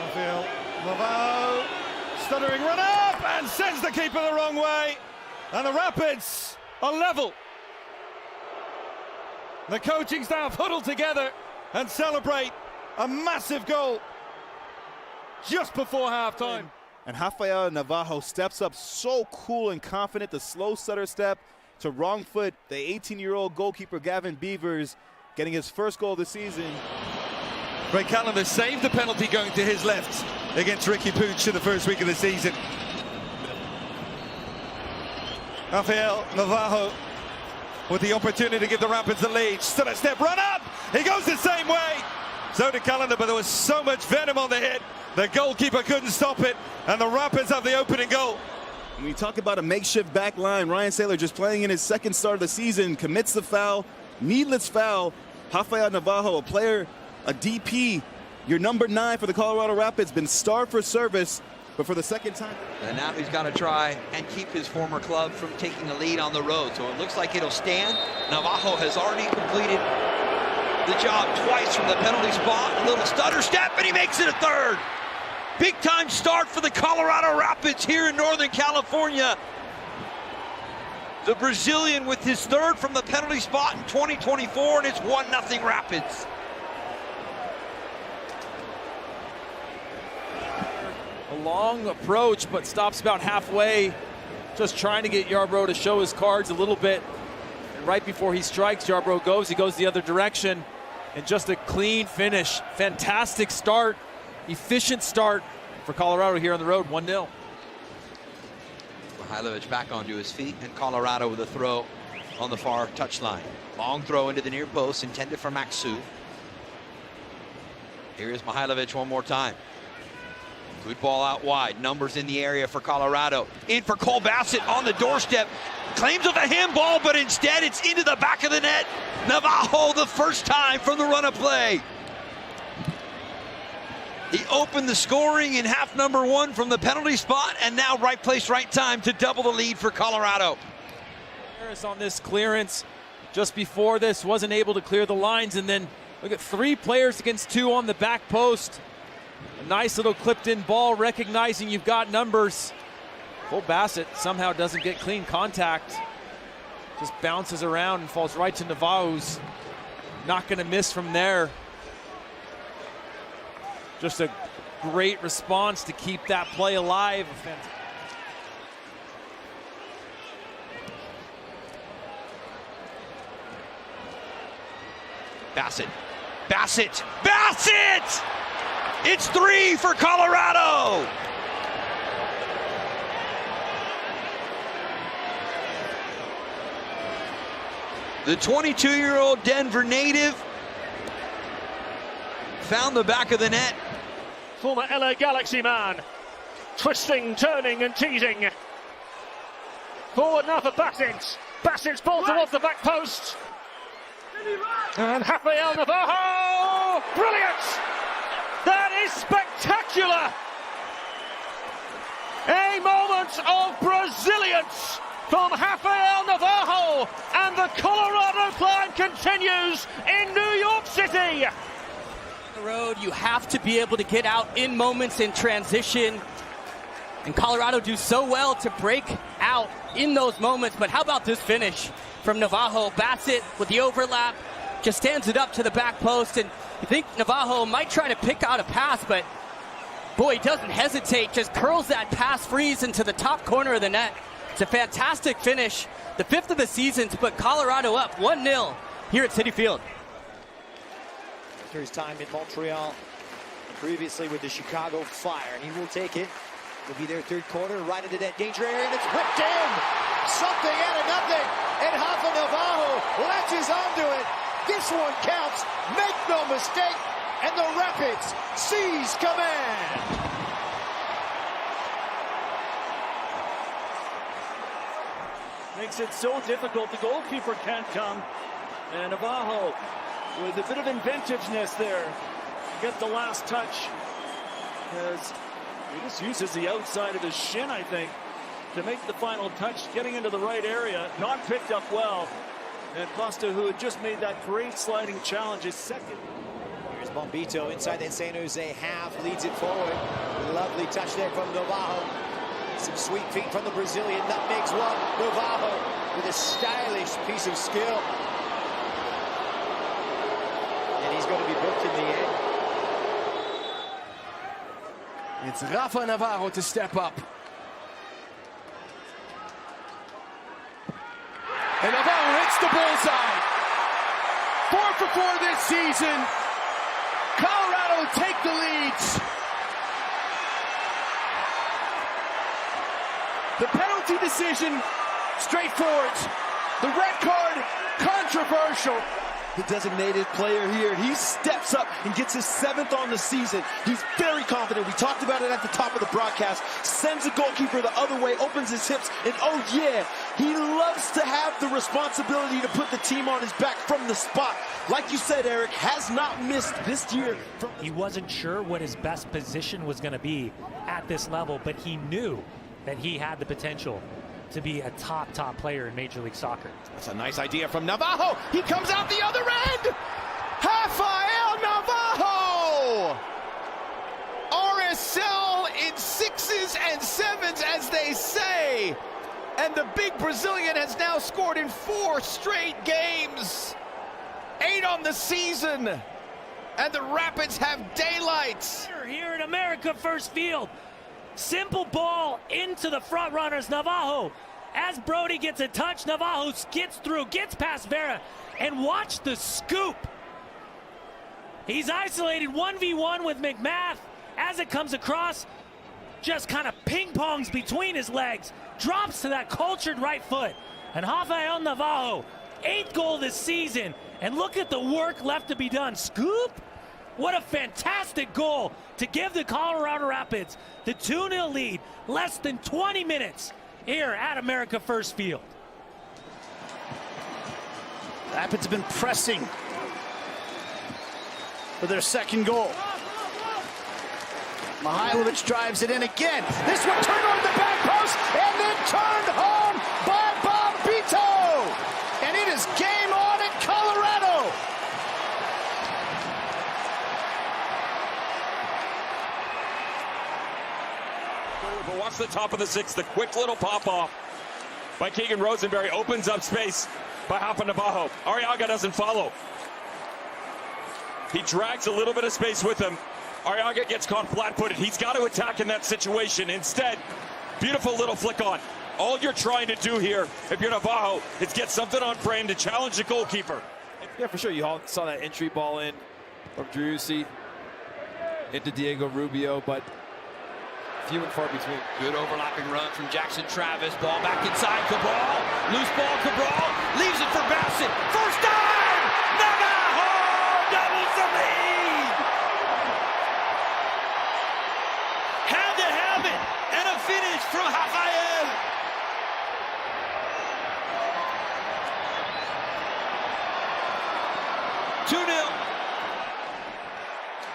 Rafael Navarro, stuttering run up and sends the keeper the wrong way. And the Rapids are level. The coaching staff huddle together and celebrate a massive goal just before halftime. And Rafael Navarro steps up so cool and confident, the slow stutter step to wrong foot. The 18-year-old goalkeeper Gavin Beavers getting his first goal of the season. Ray Callender saved the penalty going to his left against Ricky Pooch in the first week of the season. Rafael Navarro with the opportunity to give the Rapids the lead. Stutter step, run up! He goes the same way! So did Callender, but there was so much venom on the hit. The goalkeeper couldn't stop it, and the Rapids have the opening goal. When you talk about a makeshift back line, Ryan Saylor just playing in his second start of the season, commits the foul, needless foul. Rafael Navarro, a player, a DP, your number 9 for the Colorado Rapids, been starved for service, but for the second time. And now he's got to try and keep his former club from taking the lead on the road. So it looks like it'll stand. Navarro has already completed the job twice from the penalty spot. A little stutter step, and he makes it a third. Big time start for the Colorado Rapids here in Northern California. The Brazilian with his third from the penalty spot in 2024, and it's 1-0 Rapids. A long approach, but stops about halfway, just trying to get Yarbrough to show his cards a little bit. And right before he strikes, Yarbrough goes, he goes the other direction, and just a clean finish. Fantastic start, efficient start for Colorado here on the road, 1-0. Mihailovic back onto his feet, and Colorado with a throw on the far touchline. Long throw into the near post, intended for Maxu. Here is Mihailovic one more time. Good ball out wide. Numbers in the area for Colorado. In for Cole Bassett on the doorstep. Claims of a handball, but instead it's into the back of the net. Navarro the first time from the run of play. He opened the scoring in half number 1 from the penalty spot, and now right place, right time to double the lead for Colorado. Harris on this clearance just before this wasn't able to clear the lines, and then look at 3 players against 2 on the back post. A nice little clipped in ball, recognizing you've got numbers. Cole Bassett somehow doesn't get clean contact. Just bounces around and falls right to Navarro, who's not going to miss from there. Just a great response to keep that play alive. Bassett, Bassett, Bassett! It's 3 for Colorado! The 22-year-old Denver native found the back of the net. Former LA Galaxy man, twisting, turning and teasing. Forward now for Bassett. Bassett's ball towards the back post. And Rafael Navarro, brilliant! That is spectacular! A moment of Braziliance from Rafael Navarro, and the Colorado climb continues in New York City. The road, you have to be able to get out in moments in transition, and Colorado do so well to break out in those moments. But how about this finish from Navarro? Bassett with the overlap just stands it up to the back post, and you think Navarro might try to pick out a pass, but boy, he doesn't hesitate, just curls that pass freeze into the top corner of the net. It's a fantastic finish, the 5th of the season to put Colorado up 1-0 here at Citi Field. After his time in Montreal, previously with the Chicago Fire, and he will take it. Will be their third quarter, right into that danger area, and it's whipped in. Something out of nothing, and Rafa Navarro latches onto it. This one counts, make no mistake, and the Rapids seize command. Makes it so difficult, the goalkeeper can't come. And Navarro with a bit of inventiveness there. Get the last touch. As he just uses the outside of his shin, I think, to make the final touch, getting into the right area, not picked up well. And Costa, who had just made that great sliding challenge, is second. Here's Bombito inside that San Jose half, leads it forward. Lovely touch there from Navarro. Some sweet feet from the Brazilian, nutmegs one. Navarro with a stylish piece of skill. And he's going to be booked in the end. It's Rafael Navarro to step up. And Navarro hits the bullseye. 4 for 4 this season. Colorado take the leads. The penalty decision, straightforward. The red card, controversial. The designated player here, he steps up and gets his 7th on the season. He's very confident. We talked about it at the top of the broadcast. Sends the goalkeeper the other way, opens his hips, and oh yeah, he loves to have the responsibility to put the team on his back from the spot. Like you said, Eric, has not missed this year. He wasn't sure what his best position was going to be at this level, but he knew that he had the potential to be a top player in Major League Soccer. That's a nice idea from Navarro. He comes out the other end. Rafael Navarro. RSL in 6s and 7s, as they say. And the big Brazilian has now scored in 4 straight games. 8 on the season. And the Rapids have daylight. Here in America First Field. Simple ball into the front runners. Navarro, as Brody gets a touch, Navarro skids through, gets past Vera, and watch the scoop. He's isolated 1v1 with McMath. As it comes across, just kind of ping-pongs between his legs, drops to that cultured right foot. And Rafael Navarro, 8th goal this season. And look at the work left to be done. Scoop! What a fantastic goal to give the Colorado Rapids the 2-0 lead, less than 20 minutes here at America First Field. Rapids have been pressing for their 2nd goal. Mihailovic drives it in again. This one turned on the back post and then turned home by Bombito. And it is game on in Colorado. But watch the top of the 6th, the quick little pop-off by Keegan Rosenberry opens up space by Rafa Navarro. Arriaga doesn't follow. He drags a little bit of space with him. Arriaga gets caught flat-footed. He's got to attack in that situation. Instead, beautiful little flick on. All you're trying to do here, if you're Navarro, is get something on frame to challenge the goalkeeper. Yeah, for sure. You all saw that entry ball in from Driussi into Diego Rubio, but few and far between. Good overlapping run from Jackson Travis. Ball back inside Cabral. Loose ball, Cabral. Leaves it for Bassett. First time! Navarro doubles the lead! Had to have it. And a finish from Rafael.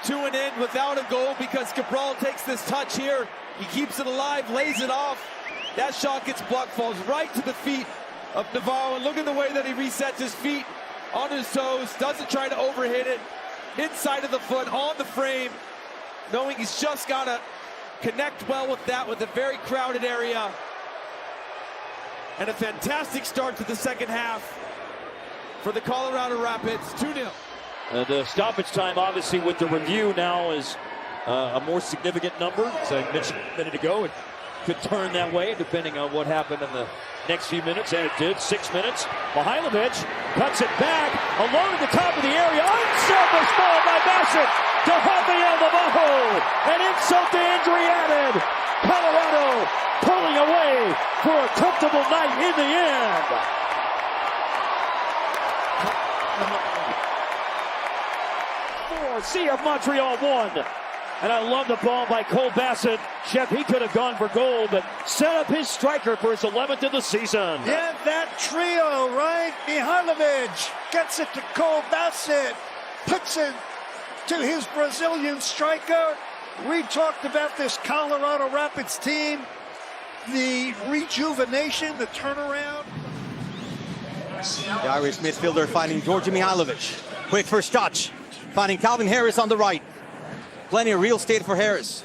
To an end without a goal because Cabral takes this touch here. He keeps it alive, lays it off. That shot gets blocked, falls right to the feet of Navarro. And look at the way that he resets his feet on his toes, doesn't try to overhit it. Inside of the foot, on the frame, knowing he's just got to connect well with that with a very crowded area. And a fantastic start to the 2nd half for the Colorado Rapids, 2-0. The stoppage time, obviously, with the review now is a more significant number. As I mentioned a minute ago, it could turn that way depending on what happened in the next few minutes, and it did. 6 minutes. Mihailovic cuts it back along the top of the area. Unselfish ball by Bassett to Rafael Navarro. An insult to injury added. Colorado pulling away for a comfortable night in the end. Sea of Montreal 1. And I love the ball by Cole Bassett. Shep, he could have gone for goal, but set up his striker for his 11th of the season. Yeah, that trio, right? Mihailovic gets it to Cole Bassett, puts it to his Brazilian striker. We talked about this Colorado Rapids team, the rejuvenation, the turnaround. The Irish midfielder finding Georgi Mihailovic. Quick first touch. finding Calvin Harris on the right. Plenty of real estate for Harris.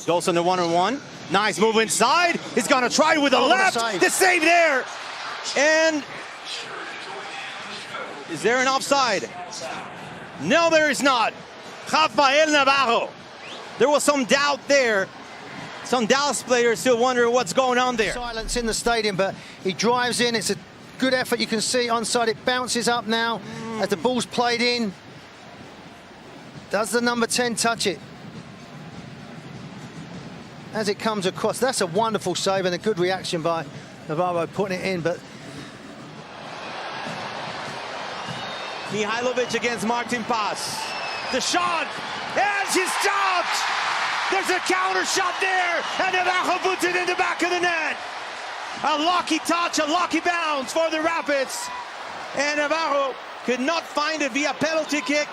Goes on the one-on-one. Nice move inside. He's gonna try with the left. The save there. And is there an offside? No, there is not. Rafael Navarro. There was some doubt there. Some Dallas players still wondering what's going on there. Silence in the stadium, but he drives in. It's a good effort. You can see onside. It bounces up now as the ball's played in. Does the number 10 touch it? As it comes across, that's a wonderful save and a good reaction by Navarro putting it in, but Mihailovic against Martin Paz. The shot, and she's stopped! There's a counter shot there, and Navarro puts it in the back of the net. A lucky touch, a lucky bounce for the Rapids. And Navarro could not find it via penalty kick,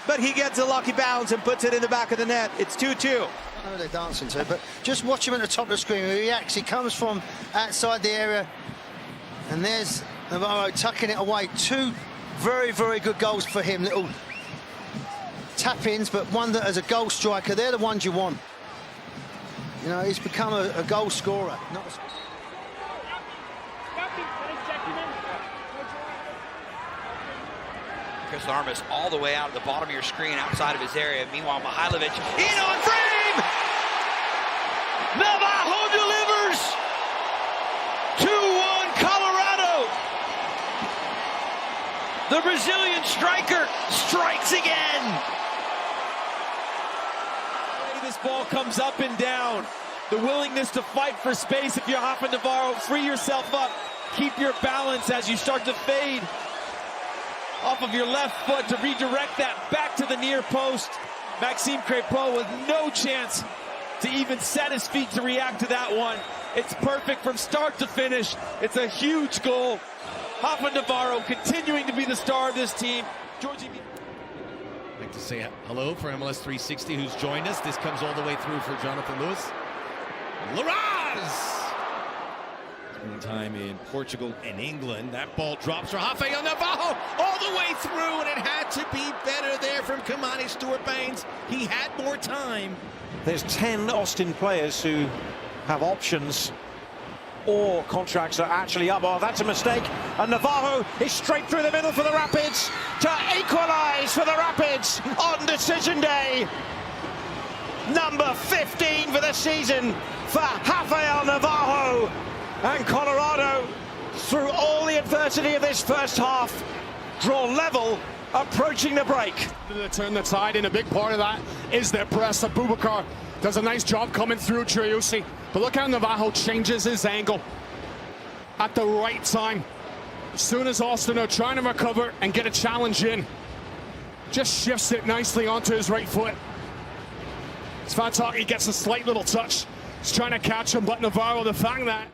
but he gets a lucky bounce and puts it in the back of the net. It's 2-2. I don't know what they're dancing to, but just watch him at the top of the screen. He reacts, he comes from outside the area, and there's Navarro tucking it away. Two very, very good goals for him. Little tap-ins, but one that as a goal striker, they're the ones you want. You know, he's become a goal scorer. Chris Armas all the way out of the bottom of your screen outside of his area. Meanwhile, Mihailovic in on frame! Navarro delivers! 2-1 Colorado! The Brazilian striker strikes again! This ball comes up and down. The willingness to fight for space. If you're Rafael Navarro, free yourself up. Keep your balance as you start to fade off of your left foot to redirect that back to the near post. Maxime Crépeau with no chance to even set his feet to react to that one. It's perfect from start to finish. It's a huge goal. Rafael Navarro continuing to be the star of this team. Georgie. I'd like to say hello for MLS 360 who's joined us. This comes all the way through for Jonathan Lewis. Larraz! Time in Portugal and England. That ball drops for Rafael Navarro all the way through, and it had to be better there from Kamani Stewart-Baines. He had more time. There's 10 Austin players who have options or contracts that are actually up. Oh, that's a mistake. And Navarro is straight through the middle for the Rapids to equalize for the Rapids on decision day. Number 15 for the season for Rafael Navarro. And Colorado, through all the adversity of this first half, draw level, approaching the break. To turn the tide, and a big part of that is their press. Abubakar does a nice job coming through Triusi. But look how Navarro changes his angle at the right time. As soon as Austin are trying to recover and get a challenge in, just shifts it nicely onto his right foot. Svataki gets a slight little touch. He's trying to catch him, but Navarro, the fact that